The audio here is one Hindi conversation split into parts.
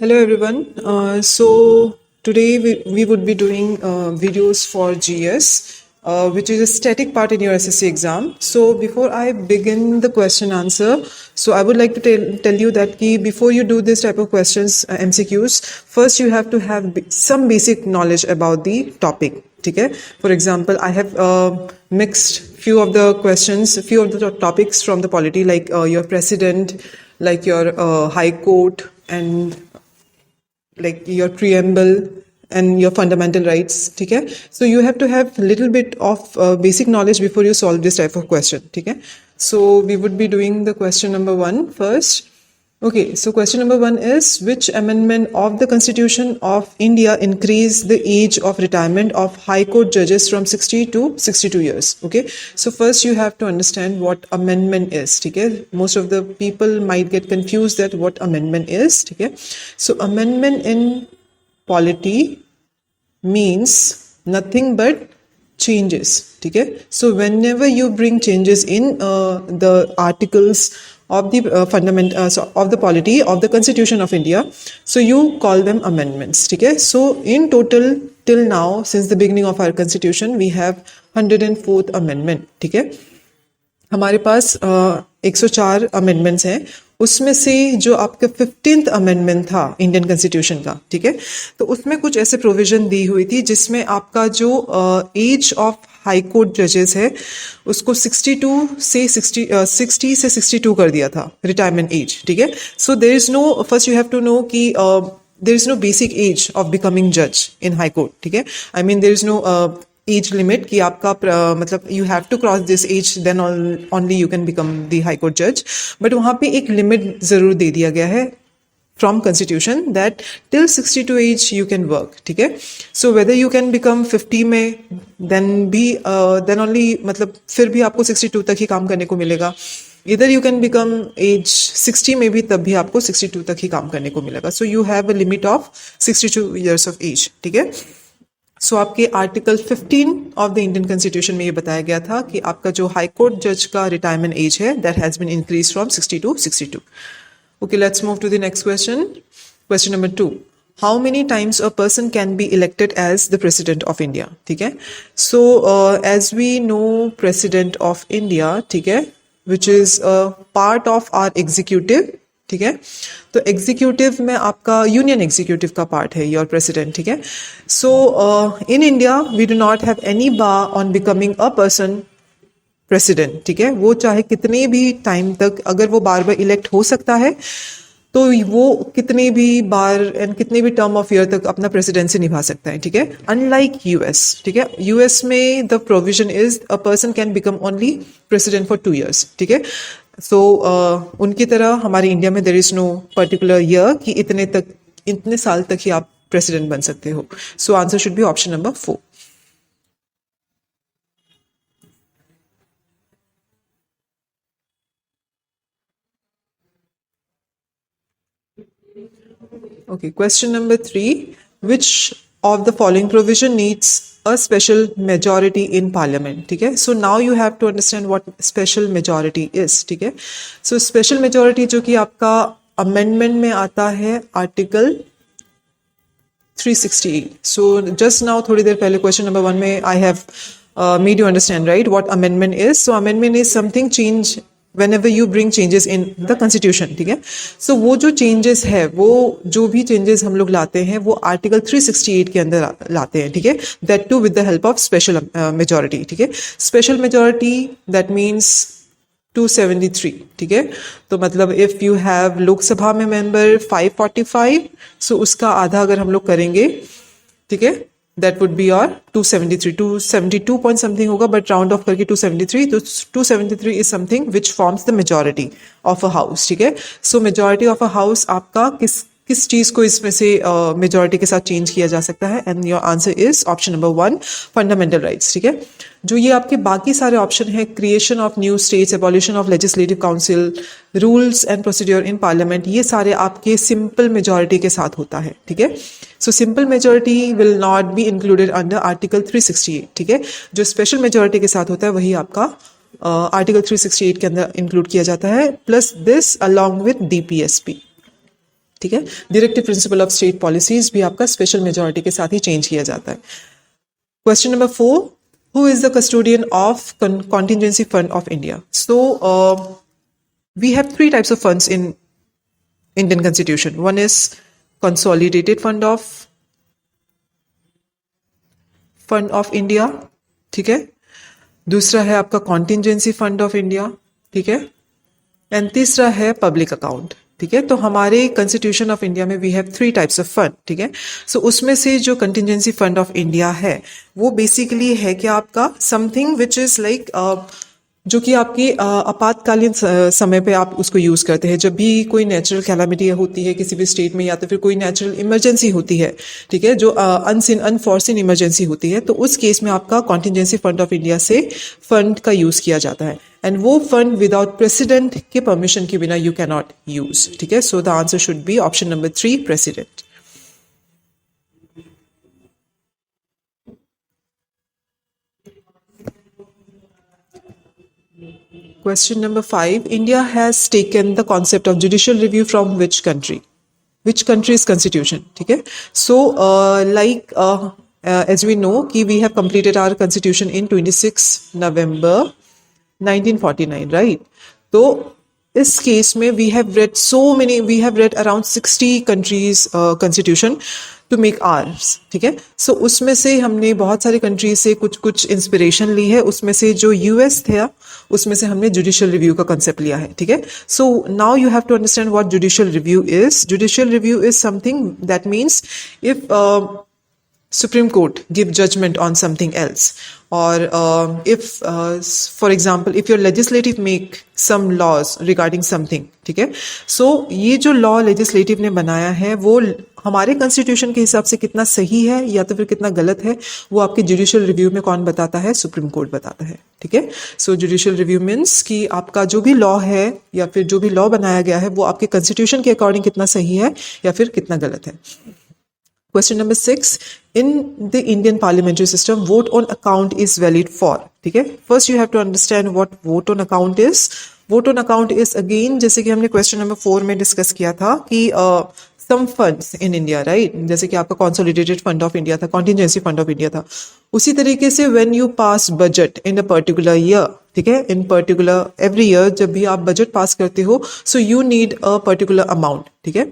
Hello everyone. So today we would be doing videos for GS, which is a static part in your SSC exam. So before I begin the question answer, so I would like to tell you that before you do this type of questions, MCQs, first you have to have some basic knowledge about the topic. Okay? For example, I have mixed few of the questions, few of the topics from the polity, like your president, like your high court, and like your preamble and your fundamental rights. Okay, so you have to have little bit of basic knowledge before you solve this type of question. Okay, so we would be doing the question number 1 first. Okay, so question number 1 is, which amendment of the Constitution of India increased the age of retirement of High Court judges from 60 to 62 years? Okay, so first you have to understand what amendment is. Okay, most of the people might get confused that what amendment is. Okay, so amendment in polity means nothing but changes. Okay, so whenever you bring changes in the articles of the of the polity of the Constitution of India, so you call them amendments. Okay, so in total till now, since the beginning of our constitution, we have 104th amendment. ठीक है, हमारे पास 104 अमेंडमेंट्स हैं, उसमें से जो आपका 15th अमेंडमेंट था इंडियन कॉन्स्टिट्यूशन का, ठीक है, तो उसमें कुछ ऐसे प्रोविजन दी हुई थी जिसमें आपका जो एज ऑफ हाई कोर्ट जजेस है उसको 60 से 62 कर दिया था, रिटायरमेंट एज. ठीक है, so there is no, first you have to know कि there is no basic age of becoming जज इन हाई कोर्ट. ठीक है, I mean there is no age limit कि आपका मतलब you have to cross this age then only you can become the high court जज. बट वहाँ पे एक लिमिट जरूर दे दिया गया है from constitution that till 62 age you can work. ठीक है, so whether you can become 50 में then भी then only मतलब फिर भी आपको 62 तक ही काम करने को मिलेगा. Either you can become age 60 में भी तब भी आपको 62 तक ही काम करने को मिलेगा. So you have a limit of 62 years of age. ठीक है, सो आपके article 15 of the Indian constitution में ये बताया गया था कि आपका जो हाई कोर्ट जज का रिटायरमेंट एज है that has been increase from 60 to 62. Okay, let's move to the next question. Question number 2. How many times a person can be elected as the president of India? ठीक है, so as we know, president of India, ठीक है, which is a part of our executive. ठीक है, तो एग्जीक्यूटिव में आपका यूनियन एग्जीक्यूटिव का पार्ट है योर प्रेसिडेंट. ठीक है, so in India we do not have any bar on becoming a person president. ठीक है, वो चाहे कितने भी टाइम तक, अगर वो बार बार इलेक्ट हो सकता है तो वो कितने भी बार एंड कितने भी टर्म ऑफ ईयर तक अपना प्रेसिडेंसी निभा सकता है. ठीक है, अनलाइक यूएस. ठीक है, यूएस में the provision is a person can become only president for 2 years. ठीक है, सो उनकी तरह हमारे इंडिया में there is no particular year कि इतने साल तक ही आप प्रेसिडेंट बन सकते हो. So answer should be option number 4. Okay, question number 3. Which of the following provision needs a special majority in parliament? ठीक है, so now you have to understand what special majority is. ठीक है, so special majority जो कि आपका amendment में आता है आर्टिकल 368. So just now थोड़ी देर पहले question number 1 में I have made you understand, right, what amendment is. So amendment is something change whenever you bring changes in the constitution. ठीक है, so वो जो changes है, वो जो भी changes हम लोग लाते हैं वो आर्टिकल 368 के अंदर लाते हैं. ठीक है, that too with the help of special majority. ठीक है, special majority that means 273. ठीक है, तो मतलब इफ यू हैव लोकसभा में मेंबर 545, सो उसका आधा अगर हम लोग करेंगे, ठीक है, that would be your 273. 272 point something होगा, बट राउंड ऑफ करके 273. तो 273 is something which forms the majority of a house. ठीक है, सो मेजॉरिटी ऑफ अ हाउस आपका किस चीज को इसमें से मेजॉरिटी के साथ चेंज किया जा सकता है, and your answer is option number 1, fundamental rights. ठीक है, जो ये आपके बाकी सारे ऑप्शन है, creation of new states, abolition of legislative council, rules and procedure in parliament, ये सारे आपके सिंपल मेजॉरिटी के साथ होता है. ठीक है, so simple majority will not be included under article 368. ठीक है, जो स्पेशल मेजॉरिटी के साथ होता है वही आपका आर्टिकल 368 के अंदर इंक्लूड किया जाता है, plus this along with DPSP. ठीक है। Directive principle of state policies भी आपका स्पेशल मेजोरिटी के साथ ही चेंज किया जाता है। Question number 4, who is the custodian of contingency fund of India? So we have three types of funds in Indian constitution. One is consolidated fund of India, ठीक है। दूसरा है आपका contingency fund of India, ठीक है। एंड तीसरा है पब्लिक अकाउंट, ठीक है। तो हमारे कॉन्स्टिट्यूशन ऑफ इंडिया में we have three types of fund, ठीक है। सो उसमें से जो कंटिजेंसी फंड ऑफ इंडिया है वो बेसिकली है कि आपका समथिंग विच इज लाइक जो कि आपकी आपातकालीन समय पे आप उसको यूज करते हैं। जब भी कोई नेचुरल कैलामिटी होती है किसी भी स्टेट में या तो फिर कोई नेचुरल इमरजेंसी होती है, ठीक है, जो अनफॉर्सिन इमरजेंसी होती है, तो उस केस में आपका कॉन्टिजेंसी फंड ऑफ इंडिया से फंड का यूज किया जाता है। एंड वो फंड विदाउट प्रेसिडेंट के परमिशन के बिना यू कैन नॉट यूज, ठीक है। So the answer should be option number 3, president. Question number 5. India has taken the concept of judicial review from which country? Which country's constitution? ठीक है. So as we know कि we have completed our constitution in 26 November 1949, right? तो इस केस में we have read around 60 countries constitution to make ours, ठीक है। सो उसमें से हमने बहुत सारे कंट्री से कुछ इंस्पिरेशन ली है। उसमें से जो यूएस था उसमें से हमने जुडिशियल रिव्यू का कंसेप्ट लिया है, ठीक है। So now you have to understand what judicial review is. Judicial review is something that means if Supreme Court give judgment on something else, or if for example if your legislative make some laws regarding something, ठीक है। सो ये जो लॉ लेजिस्लेटिव ने बनाया है वो हमारे कॉन्स्टिट्यूशन के हिसाब से कितना सही है या तो फिर कितना गलत है, वो आपके जुडिशियल रिव्यू में कौन बताता है? सुप्रीम कोर्ट बताता है, ठीक है। सो जुडिशियल रिव्यू मीन्स कि आपका जो भी लॉ है या फिर जो भी लॉ बनाया गया है वो आपके कॉन्स्टिट्यूशन के अकॉर्डिंग कितना सही है या फिर कितना गलत है। Question number 6. In the Indian parliamentary system, vote on account is valid for, ठीक है। First you have to understand what vote on account is. Vote on account is again जैसे कि हमने question number 4 में डिस्कस किया था कि some funds in India, right? जैसे कि आपका consolidated fund of India था, contingency fund of India था। उसी तरीके से when you pass budget in a particular year, ठीक है, in particular every year जब भी आप बजट पास करते हो, so you need a particular amount, ठीक है।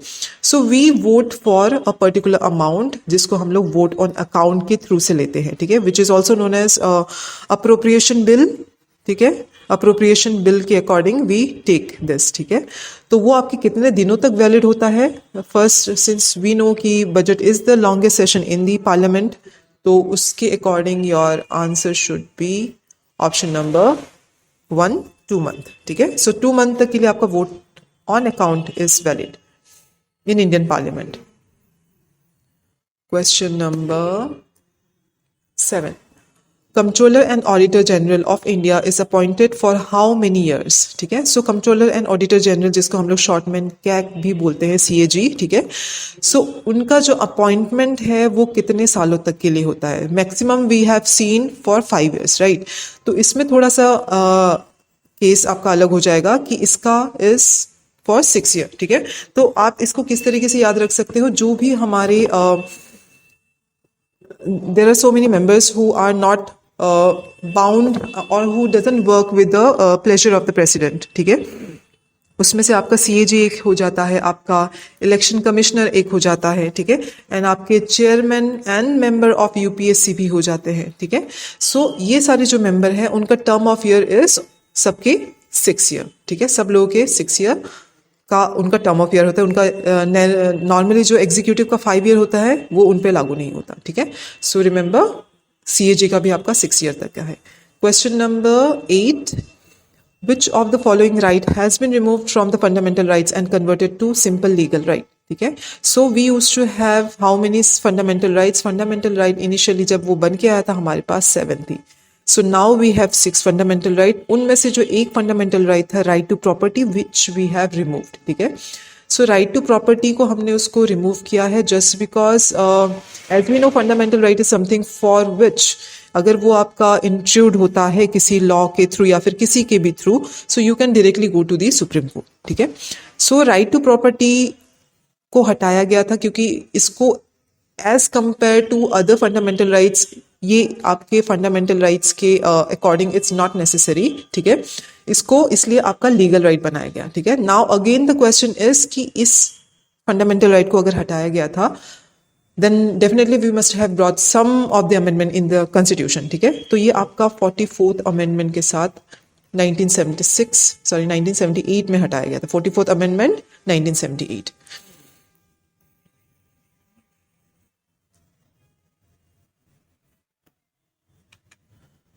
so we vote for a particular amount जिसको हम लोग vote on account के थ्रू से लेते हैं, ठीक है, which is also known as appropriation bill, ठीक है। अप्रोप्रिएशन बिल के अकॉर्डिंग वी टेक दिस, ठीक है। तो वो आपके कितने दिनों तक वैलिड होता है? फर्स्ट सिंस वी नो कि budget is the longest session in the parliament, तो उसके according your answer should be option number 1, 2 month, ठीक है। सो 2 मंथ तक के लिए आपका vote on account is valid in Indian parliament. Question number 7. Comptroller and Auditor General of India is appointed for how many years, ठीक है। सो कंट्रोलर एंड ऑडिटर जनरल जिसको हम लोग शॉर्ट में कैग भी बोलते हैं, CAG, ठीक है। सो उनका जो अपॉइंटमेंट है वो कितने सालों तक के लिए होता है? Maximum we have seen for 5 years, right. तो इसमें थोड़ा सा केस आपका अलग हो जाएगा कि इसका इज फॉर 6 year, ठीक है। तो आप इसको किस तरीके से याद रख सकते हो? जो भी हमारे there are so many members who are not bound or who doesn't work with the pleasure of the president, ठीक है। उसमें से आपका CAG एक हो जाता है, आपका इलेक्शन कमिश्नर एक हो जाता है, ठीक है, एंड आपके chairman and member of UPSC भी हो जाते हैं, ठीक है। सो ये सारे जो मेंबर हैं उनका टर्म ऑफ ईयर इज सबके 6 year, ठीक है। सब लोगों के 6 year का उनका टर्म ऑफ ईयर होता है। उनका नॉर्मली जो एग्जीक्यूटिव का 5 year होता है वो उन पे लागू नहीं होता, ठीक है। सो रिमेंबर CAG का भी आपका 6 year तक का है। Question number 8. Which of the following right has been removed from the fundamental rights and converted to simple legal right, ठीक है। So we used to have how many fundamental rights? Fundamental right initially जब वो बन के आया था हमारे पास 7 थी। So now we have 6 fundamental right. उनमें से जो एक fundamental right था right to property which we have removed, ठीक है। सो राइट टू प्रॉपर्टी को हमने उसको रिमूव किया है just because as we know fundamental right is something for which अगर वो आपका इंट्रूड होता है किसी लॉ के थ्रू या फिर किसी के भी through, so you can directly go to the Supreme Court, ठीक है। सो राइट टू प्रॉपर्टी इसको हटाया गया था क्योंकि इसको as compared to other fundamental rights, ये आपके फंडामेंटल राइट्स के अकॉर्डिंग इट्स नॉट नेसेसरी, ठीक है। इसको इसलिए आपका लीगल राइट बनाया गया, ठीक है। Now again the question is कि इस फंडामेंटल राइट को अगर हटाया गया था, then definitely we must have brought some of the amendment in the constitution, ठीक है। तो ये आपका 44th amendment के साथ 1978 में हटाया गया था। 44th amendment 1978।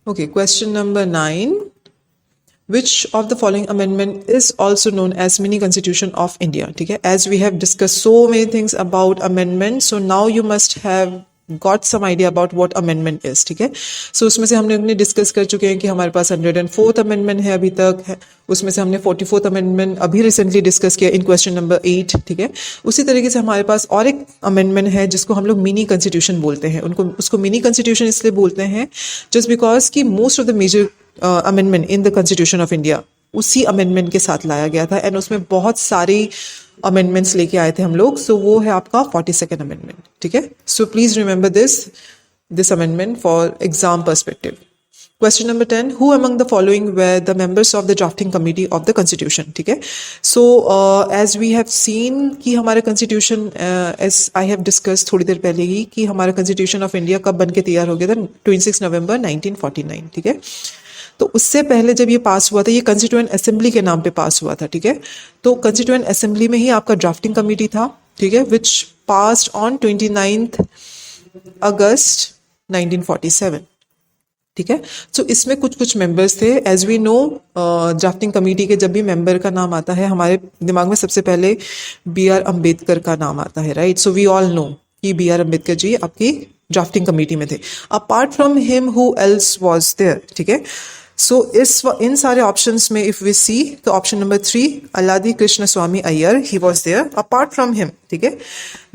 Okay, question number 9. Which of the following amendment is also known as mini constitution of India? ठीक है, as we have discussed so many things about amendment, so now you must have got some idea about what amendment is, ठीक है। so उसमें से हमने डिस्कस कर चुके हैं कि हमारे पास 104th amendment है अभी तक है, उसमें से हमने 44th amendment अभी रिसेंटली डिस्कस किया इन क्वेश्चन नंबर 8, ठीक है। उसी तरीके से हमारे पास और एक अमेंडमेंट है जिसको हम लोग मिनी कॉन्स्टिट्यूशन बोलते हैं। उसको मिनी कॉन्स्टिट्यूशन इसलिए बोलते हैं जस्ट बिकॉज कि most of the major amendment in the constitution of India उसी अमेंडमेंट के साथ लाया गया था, एंड उसमें बहुत सारी अमेंडमेंट्स लेके आए थे हम लोग। सो वो है आपका 42nd अमेंडमेंट, ठीक है। So please remember this amendment for exam perspective. Question number 10, who among the following were the members of the drafting committee of the constitution, ठीक है। So as we have seen कि हमारे constitution, as I have discuss थोड़ी देर पहले ही, कि हमारा कॉन्स्टिट्यूशन ऑफ इंडिया कब बन के तैयार हो गया था, 26 नवंबर 1949, ठीक है। तो उससे पहले जब ये पास हुआ था, ये कंस्टिट्यूएंट असेंबली के नाम पे पास हुआ था, ठीक है। तो कंस्टिट्यूएंट असेंबली में ही आपका ड्राफ्टिंग कमेटी था, ठीक है, विच पास्ड ऑन 29 अगस्त 1947, ठीक है। सो इसमें कुछ कुछ मेंबर्स थे। As we know, drafting committee के जब भी मेंबर का नाम आता है, हमारे दिमाग में सबसे पहले B.R. अम्बेडकर का नाम आता है, right. So we all know कि B.R. अम्बेडकर जी आपकी ड्राफ्टिंग कमेटी में थे। Apart from him who else was there, ठीक है। सो इन सारे ऑप्शंस में इफ वी सी, तो option number 3 Alladi Krishnaswami Ayyar, he was there apart from him, ठीक है।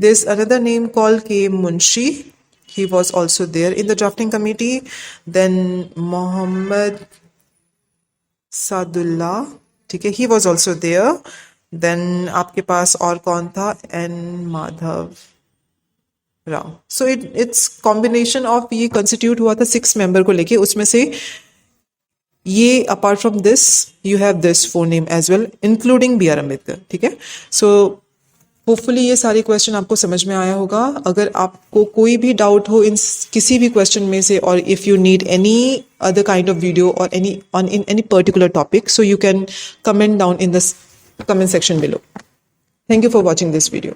There is another name called K Munshi, he was also there in the drafting committee. Then Muhammad Sadullah, ठीक है, he was also there. Then आपके पास और कौन था, N Madhav Rao. So it's combination of, ये constitute हुआ था 6 member को लेके, उसमें से ये apart from this you have this 4 name as well including B.R. Ambedkar, ठीक है। So होपफुली ये सारे क्वेश्चन आपको समझ में आया होगा। अगर आपको कोई भी डाउट हो इन किसी भी क्वेश्चन में से, और if you need any other kind of video और any particular topic, so you can comment down in the comment section below. Thank you for watching this video.